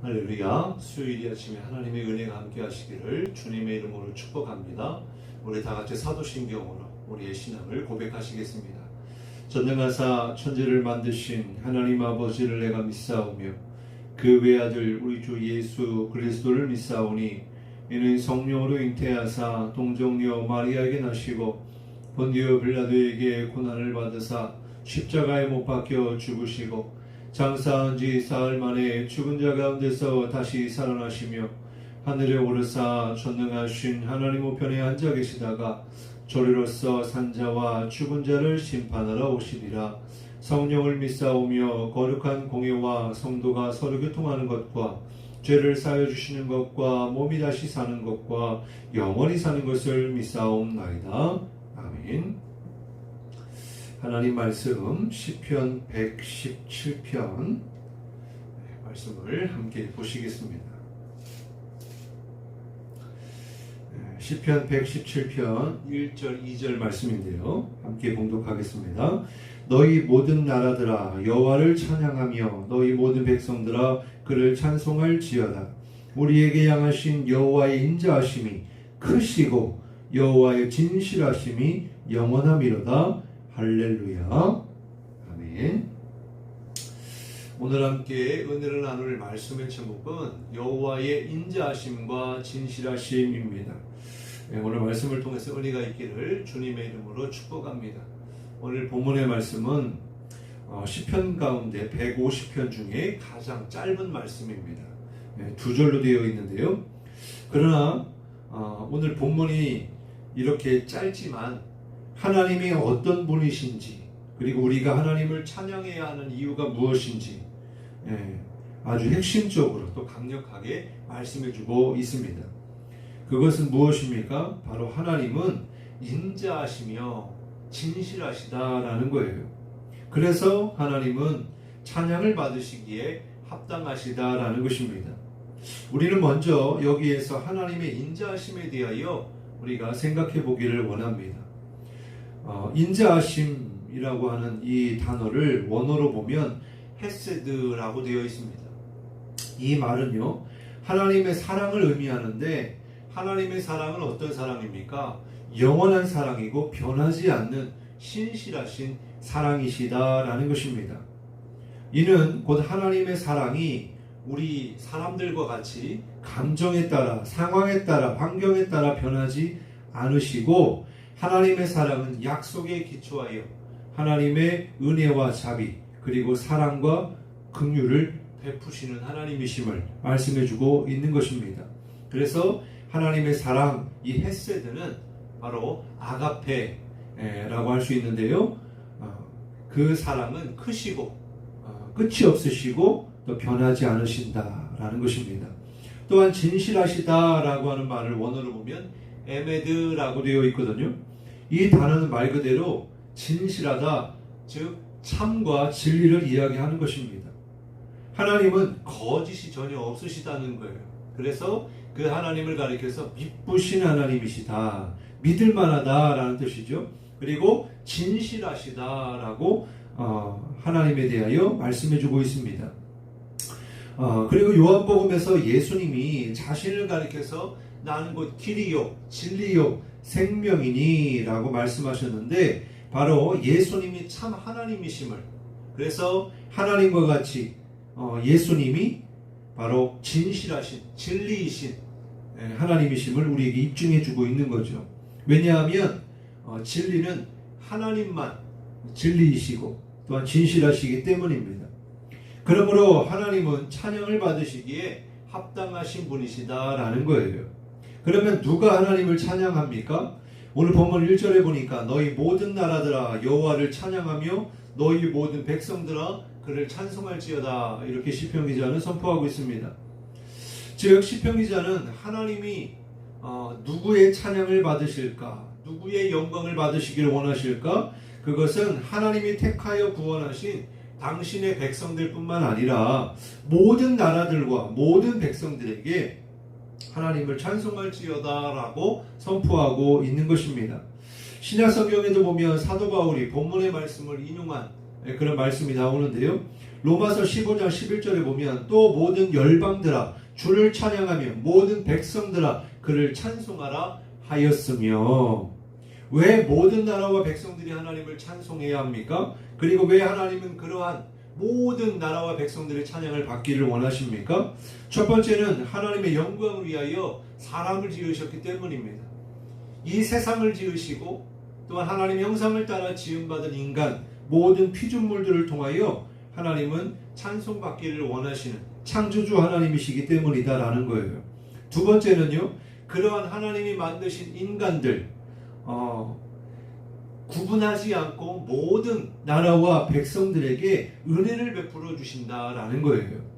할렐루야. 수요일 아침에 하나님의 은혜가 함께 하시기를 주님의 이름으로 축복합니다. 우리 다 같이 사도신경으로 우리의 신앙을 고백하시겠습니다. 전능하사 천지를 만드신 하나님 아버지를 내가 믿사오며 그 외아들 우리 주 예수 그리스도를 믿사오니 이는 성령으로 잉태하사 동정녀 마리아에게 나시고 본디오 빌라도에게 고난을 받으사 십자가에 못 박혀 죽으시고 장사한 지 사흘 만에 죽은 자 가운데서 다시 살아나시며 하늘에 오르사 전능하신 하나님 우편에 앉아 계시다가 저리로서 산자와 죽은 자를 심판하러 오시리라. 성령을 믿사오며 거룩한 공예와 성도가 서로 교통하는 것과 죄를 사하여 주시는 것과 몸이 다시 사는 것과 영원히 사는 것을 믿사옵나이다. 아멘. 하나님 말씀 시편 117편 말씀을 함께 보시겠습니다. 시편 117편 1절 2절 말씀인데요. 함께 봉독하겠습니다. 너희 모든 나라들아 여호와를 찬양하며 너희 모든 백성들아 그를 찬송할지어다. 우리에게 향하신 여호와의 인자하심이 크시고 여호와의 진실하심이 영원함이로다. 할렐루야. 아멘. 오늘 함께 은혜를 나눌 말씀의 제목은 여호와의 인자하심과 진실하심입니다. 오늘 말씀을 통해서 은혜가 있기를 주님의 이름으로 축복합니다. 오늘 본문의 말씀은 시편 가운데 150편 중에 가장 짧은 말씀입니다. 두 절로 되어 있는데요. 그러나 오늘 본문이 이렇게 짧지만 하나님이 어떤 분이신지 그리고 우리가 하나님을 찬양해야 하는 이유가 무엇인지 아주 핵심적으로 또 강력하게 말씀해주고 있습니다. 그것은 무엇입니까? 바로 하나님은 인자하시며 진실하시다라는 거예요. 그래서 하나님은 찬양을 받으시기에 합당하시다라는 것입니다. 우리는 먼저 여기에서 하나님의 인자하심에 대하여 우리가 생각해 보기를 원합니다. 인자하심이라고 하는 이 단어를 원어로 보면 헤세드라고 되어 있습니다. 이 말은요, 하나님의 사랑을 의미하는데 하나님의 사랑은 어떤 사랑입니까? 영원한 사랑이고 변하지 않는 신실하신 사랑이시다라는 것입니다. 이는 곧 하나님의 사랑이 우리 사람들과 같이 감정에 따라, 상황에 따라, 환경에 따라 변하지 않으시고 하나님의 사랑은 약속에 기초하여 하나님의 은혜와 자비 그리고 사랑과 긍휼을 베푸시는 하나님이심을 말씀해주고 있는 것입니다. 그래서 하나님의 사랑, 이 헤세드는 바로 아가페라고 할 수 있는데요. 그 사랑은 크시고 끝이 없으시고 또 변하지 않으신다라는 것입니다. 또한 진실하시다라고 하는 말을 원어로 보면 에메드라고 되어 있거든요. 이 단어는 말 그대로 진실하다, 즉 참과 진리를 이야기하는 것입니다. 하나님은 거짓이 전혀 없으시다는 거예요. 그래서 그 하나님을 가리켜서 믿부신 하나님이시다, 믿을 만하다라는 뜻이죠. 그리고 진실하시다라고 하나님에 대하여 말씀해주고 있습니다. 그리고 요한복음에서 예수님이 자신을 가리켜서 나는 곧 길이요 진리요 생명이니 라고 말씀하셨는데 바로 예수님이 참 하나님이심을, 그래서 하나님과 같이 예수님이 바로 진실하신 진리이신 하나님이심을 우리에게 입증해 주고 있는 거죠. 왜냐하면 진리는 하나님만 진리이시고 또한 진실하시기 때문입니다. 그러므로 하나님은 찬양을 받으시기에 합당하신 분이시다라는 거예요. 그러면 누가 하나님을 찬양합니까? 오늘 본문 1절에 보니까 너희 모든 나라들아 여호와를 찬양하며 너희 모든 백성들아 그를 찬송할지어다, 이렇게 시편 기자는 선포하고 있습니다. 즉 시편 기자는 하나님이 누구의 찬양을 받으실까, 누구의 영광을 받으시기를 원하실까? 그것은 하나님이 택하여 구원하신 당신의 백성들 뿐만 아니라 모든 나라들과 모든 백성들에게 하나님을 찬송할지어다 라고 선포하고 있는 것입니다. 신약 성경에도 보면 사도 바울이 본문의 말씀을 인용한 그런 말씀이 나오는데요. 로마서 15장 11절에 보면 또 모든 열방들아 주를 찬양하며 모든 백성들아 그를 찬송하라 하였으며. 왜 모든 나라와 백성들이 하나님을 찬송해야 합니까? 그리고 왜 하나님은 그러한 모든 나라와 백성들의 찬양을 받기를 원하십니까? 첫 번째는 하나님의 영광을 위하여 사람을 지으셨기 때문입니다. 이 세상을 지으시고 또한 하나님의 형상을 따라 지음받은 인간 모든 피조물들을 통하여 하나님은 찬송받기를 원하시는 창조주 하나님이시기 때문이다라는 거예요. 두 번째는요, 그러한 하나님이 만드신 인간들 구분하지 않고 모든 나라와 백성들에게 은혜를 베풀어 주신다라는 거예요.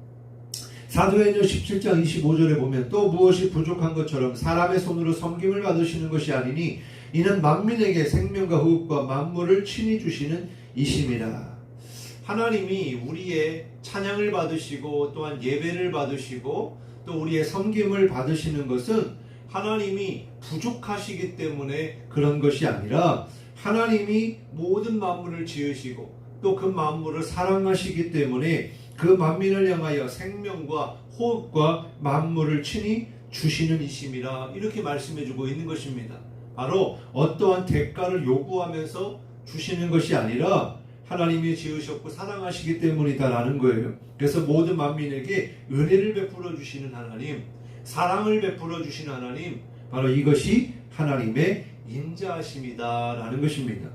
사도행전 17장 25절에 보면 또 무엇이 부족한 것처럼 사람의 손으로 섬김을 받으시는 것이 아니니 이는 만민에게 생명과 호흡과 만물을 친히 주시는 이심이라. 하나님이 우리의 찬양을 받으시고 또한 예배를 받으시고 또 우리의 섬김을 받으시는 것은 하나님이 부족하시기 때문에 그런 것이 아니라 하나님이 모든 만물을 지으시고 또 그 만물을 사랑하시기 때문에 그 만민을 향하여 생명과 호흡과 만물을 친히 주시는 이심이라 이렇게 말씀해주고 있는 것입니다. 바로 어떠한 대가를 요구하면서 주시는 것이 아니라 하나님이 지으셨고 사랑하시기 때문이다라는 거예요. 그래서 모든 만민에게 은혜를 베풀어 주시는 하나님, 사랑을 베풀어 주시는 하나님, 바로 이것이 하나님의 인자하심이다라는 것입니다.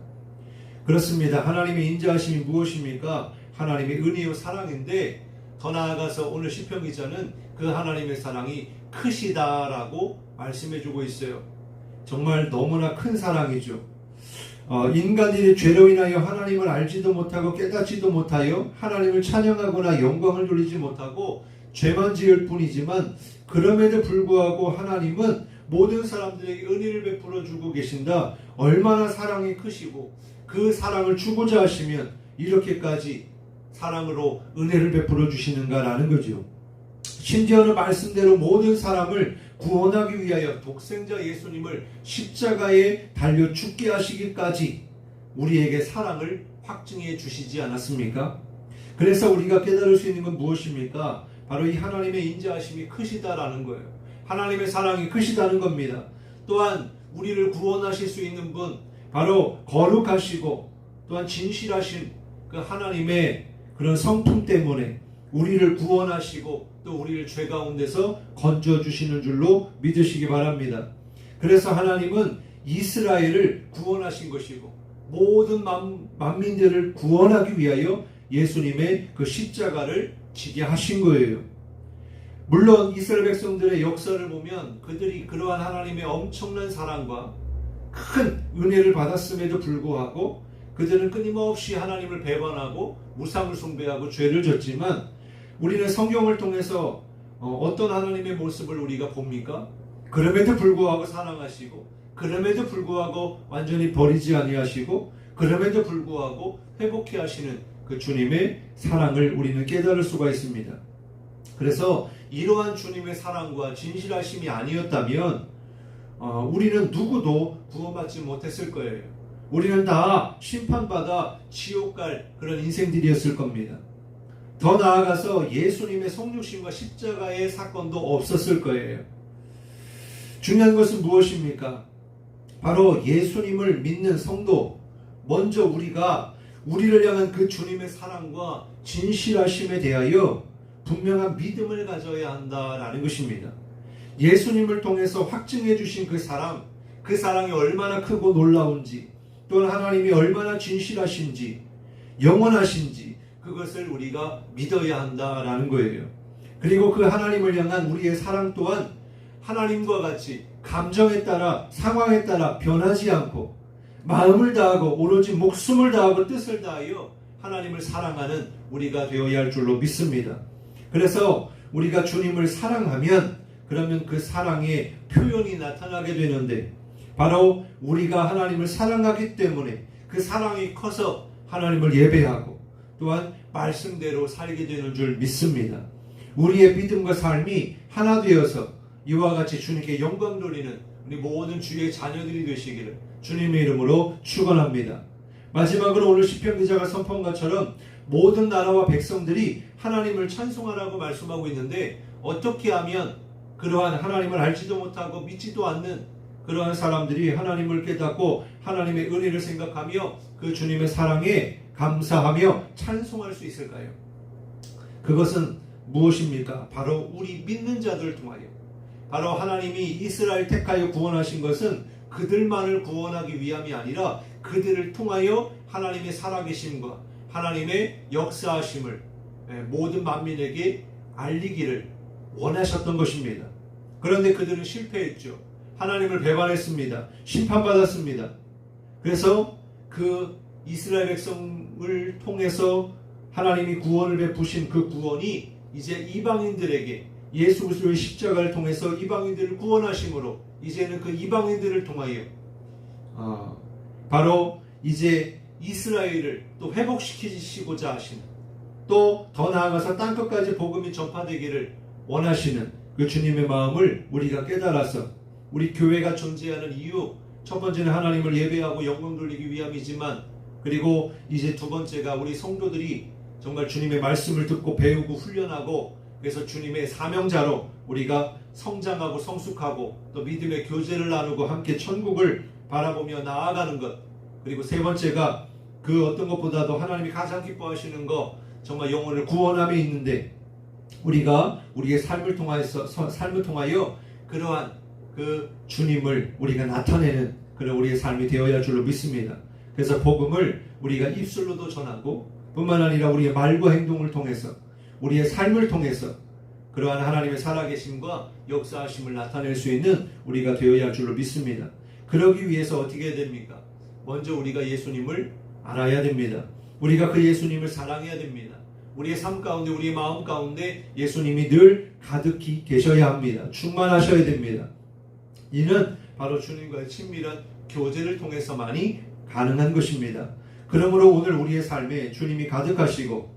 그렇습니다. 하나님의 인자하심이 무엇입니까? 하나님의 은혜요 사랑인데 더 나아가서 오늘 시편 기자는 그 하나님의 사랑이 크시다라고 말씀해주고 있어요. 정말 너무나 큰 사랑이죠. 인간들이 죄로 인하여 하나님을 알지도 못하고 깨닫지도 못하여 하나님을 찬양하거나 영광을 돌리지 못하고 죄만 지을 뿐이지만 그럼에도 불구하고 하나님은 모든 사람들에게 은혜를 베풀어 주고 계신다. 얼마나 사랑이 크시고 그 사랑을 주고자 하시면 이렇게까지 사랑으로 은혜를 베풀어 주시는가라는 거죠. 심지어는 말씀대로 모든 사람을 구원하기 위하여 독생자 예수님을 십자가에 달려 죽게 하시기까지 우리에게 사랑을 확증해 주시지 않았습니까? 그래서 우리가 깨달을 수 있는 건 무엇입니까? 바로 이 하나님의 인자하심이 크시다라는 거예요. 하나님의 사랑이 크시다는 겁니다. 또한 우리를 구원하실 수 있는 분, 바로 거룩하시고 또한 진실하신 그 하나님의 그런 성품 때문에 우리를 구원하시고 또 우리를 죄 가운데서 건져주시는 줄로 믿으시기 바랍니다. 그래서 하나님은 이스라엘을 구원하신 것이고 모든 만민들을 구원하기 위하여 예수님의 그 십자가를 지게 하신 거예요. 물론 이스라엘 백성들의 역사를 보면 그들이 그러한 하나님의 엄청난 사랑과 큰 은혜를 받았음에도 불구하고 그들은 끊임없이 하나님을 배반하고 우상을 숭배하고 죄를 졌지만 우리는 성경을 통해서 어떤 하나님의 모습을 우리가 봅니까? 그럼에도 불구하고 사랑하시고 그럼에도 불구하고 완전히 버리지 아니하시고 그럼에도 불구하고 회복해 하시는 그 주님의 사랑을 우리는 깨달을 수가 있습니다. 그래서 이러한 주님의 사랑과 진실하심이 아니었다면 우리는 누구도 구원받지 못했을 거예요. 우리는 다 심판받아 지옥 갈 그런 인생들이었을 겁니다. 더 나아가서 예수님의 성육신과 십자가의 사건도 없었을 거예요. 중요한 것은 무엇입니까? 바로 예수님을 믿는 성도, 먼저 우리가 우리를 향한 그 주님의 사랑과 진실하심에 대하여 분명한 믿음을 가져야 한다라는 것입니다. 예수님을 통해서 확증해 주신 그 사랑이 얼마나 크고 놀라운지, 또한 하나님이 얼마나 진실하신지, 영원하신지 그것을 우리가 믿어야 한다라는 거예요. 그리고 그 하나님을 향한 우리의 사랑 또한 하나님과 같이 감정에 따라 상황에 따라 변하지 않고 마음을 다하고 오로지 목숨을 다하고 뜻을 다하여 하나님을 사랑하는 우리가 되어야 할 줄로 믿습니다. 그래서 우리가 주님을 사랑하면 그러면 그 사랑의 표현이 나타나게 되는데 바로 우리가 하나님을 사랑하기 때문에 그 사랑이 커서 하나님을 예배하고 또한 말씀대로 살게 되는 줄 믿습니다. 우리의 믿음과 삶이 하나 되어서 이와 같이 주님께 영광 돌리는 우리 모든 주의 자녀들이 되시기를 주님의 이름으로 축원합니다. 마지막으로 오늘 시편 기자가 선포한 것처럼 모든 나라와 백성들이 하나님을 찬송하라고 말씀하고 있는데, 어떻게 하면 그러한 하나님을 알지도 못하고 믿지도 않는 그러한 사람들이 하나님을 깨닫고 하나님의 은혜를 생각하며 그 주님의 사랑에 감사하며 찬송할 수 있을까요? 그것은 무엇입니까? 바로 우리 믿는 자들을 통하여, 바로 하나님이 이스라엘 택하여 구원하신 것은 그들만을 구원하기 위함이 아니라 그들을 통하여 하나님의 살아계심과 하나님의 역사하심을 모든 만민에게 알리기를 원하셨던 것입니다. 그런데 그들은 실패했죠. 하나님을 배반했습니다. 심판받았습니다. 그래서 그 이스라엘 백성을 통해서 하나님이 구원을 베푸신 그 구원이 이제 이방인들에게 예수 그리스도의 십자가를 통해서 이방인들을 구원하심으로 이제는 그 이방인들을 통하여 바로 이제 이스라엘을 또 회복시키시고자 하시는, 또 더 나아가서 땅끝까지 복음이 전파되기를 원하시는 그 주님의 마음을 우리가 깨달아서 우리 교회가 존재하는 이유, 첫 번째는 하나님을 예배하고 영광 돌리기 위함이지만, 그리고 이제 두 번째가 우리 성도들이 정말 주님의 말씀을 듣고 배우고 훈련하고, 그래서 주님의 사명자로 우리가 성장하고 성숙하고 또 믿음의 교제를 나누고 함께 천국을 바라보며 나아가는 것. 그리고 세 번째가 그 어떤 것보다도 하나님이 가장 기뻐하시는 거, 정말 영혼을 구원함에 있는데 우리가 우리의 삶을 통하여 그러한 그 주님을 우리가 나타내는 그런 우리의 삶이 되어야 할 줄로 믿습니다. 그래서 복음을 우리가 입술로도 전하고 뿐만 아니라 우리의 말과 행동을 통해서, 우리의 삶을 통해서 그러한 하나님의 살아계심과 역사하심을 나타낼 수 있는 우리가 되어야 할 줄로 믿습니다. 그러기 위해서 어떻게 해야 됩니까? 먼저 우리가 예수님을 알아야 됩니다. 우리가 그 예수님을 사랑해야 됩니다. 우리의 삶 가운데, 우리의 마음 가운데 예수님이 늘 가득히 계셔야 합니다. 충만하셔야 됩니다. 이는 바로 주님과의 친밀한 교제를 통해서만이 가능한 것입니다. 그러므로 오늘 우리의 삶에 주님이 가득하시고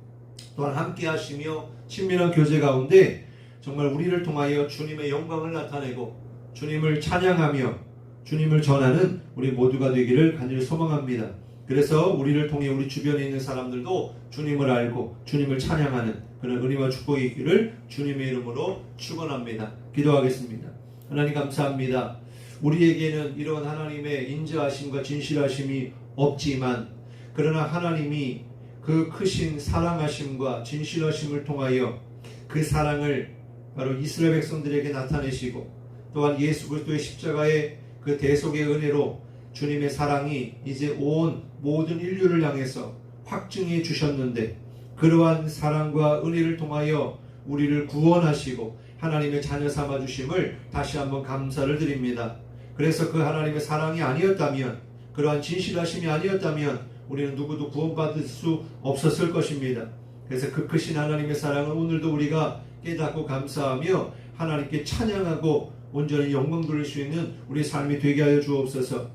또한 함께 하시며 친밀한 교제 가운데 정말 우리를 통하여 주님의 영광을 나타내고 주님을 찬양하며 주님을 전하는 우리 모두가 되기를 간절히 소망합니다. 그래서 우리를 통해 우리 주변에 있는 사람들도 주님을 알고 주님을 찬양하는 그런 은혜와 축복이 있기를 주님의 이름으로 축원합니다. 기도하겠습니다. 하나님 감사합니다. 우리에게는 이런 하나님의 인자하심과 진실하심이 없지만, 그러나 하나님이 그 크신 사랑하심과 진실하심을 통하여 그 사랑을 바로 이스라엘 백성들에게 나타내시고, 또한 예수 그리스도의 십자가의 그 대속의 은혜로 주님의 사랑이 이제 온 모든 인류를 향해서 확증해 주셨는데, 그러한 사랑과 은혜를 통하여 우리를 구원하시고 하나님의 자녀 삼아 주심을 다시 한번 감사를 드립니다. 그래서 그 하나님의 사랑이 아니었다면, 그러한 진실하심이 아니었다면 우리는 누구도 구원받을 수 없었을 것입니다. 그래서 그 크신 하나님의 사랑을 오늘도 우리가 깨닫고 감사하며 하나님께 찬양하고 온전히 영광 돌릴 수 있는 우리 삶이 되게 하여 주옵소서.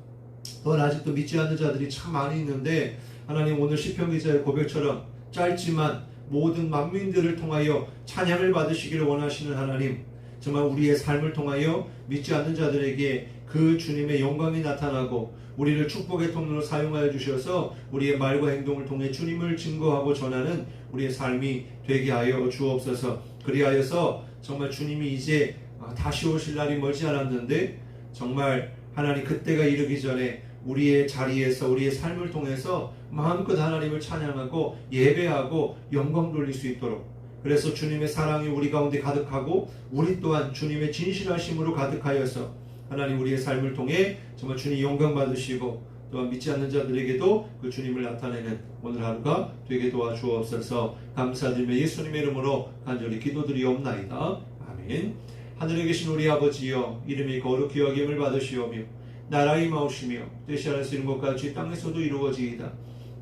또한 아직도 믿지 않는 자들이 참 많이 있는데, 하나님 오늘 시편 기자의 고백처럼 짧지만 모든 만민들을 통하여 찬양을 받으시기를 원하시는 하나님, 정말 우리의 삶을 통하여 믿지 않는 자들에게 그 주님의 영광이 나타나고 우리를 축복의 통로로 사용하여 주셔서 우리의 말과 행동을 통해 주님을 증거하고 전하는 우리의 삶이 되게 하여 주옵소서. 그리하여서 정말 주님이 이제 다시 오실 날이 멀지 않았는데, 정말 하나님 그때가 이르기 전에 우리의 자리에서 우리의 삶을 통해서 마음껏 하나님을 찬양하고 예배하고 영광 돌릴 수 있도록, 그래서 주님의 사랑이 우리 가운데 가득하고 우리 또한 주님의 진실하심으로 가득하여서 하나님 우리의 삶을 통해 정말 주님 영광 받으시고 또한 믿지 않는 자들에게도 그 주님을 나타내는 오늘 하루가 되게 도와주옵소서. 감사드리며 예수님의 이름으로 간절히 기도드리옵나이다. 아멘. 하늘에 계신 우리 아버지여, 이름이 거룩히 여김을 받으시오며 나라의 마오시며 뜻이 하늘에서 이룬 것 같이 땅에서도 이루어지이다.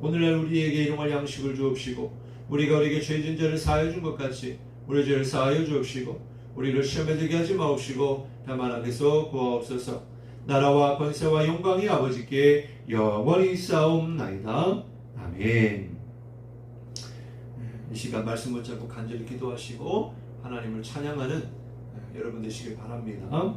오늘날 우리에게 일용할 양식을 주옵시고 우리가 우리에게 죄진 자를 사하여 준 것 같이 우리 죄를 사하여 주옵시고 우리를 시험에 들게 하지 마옵시고 다만 악에서 구하옵소서. 나라와 권세와 영광이 아버지께 영원히 있사옵나이다. 아멘. 이 시간 말씀 붙잡고 간절히 기도하시고 하나님을 찬양하는 여러분 되시길 바랍니다.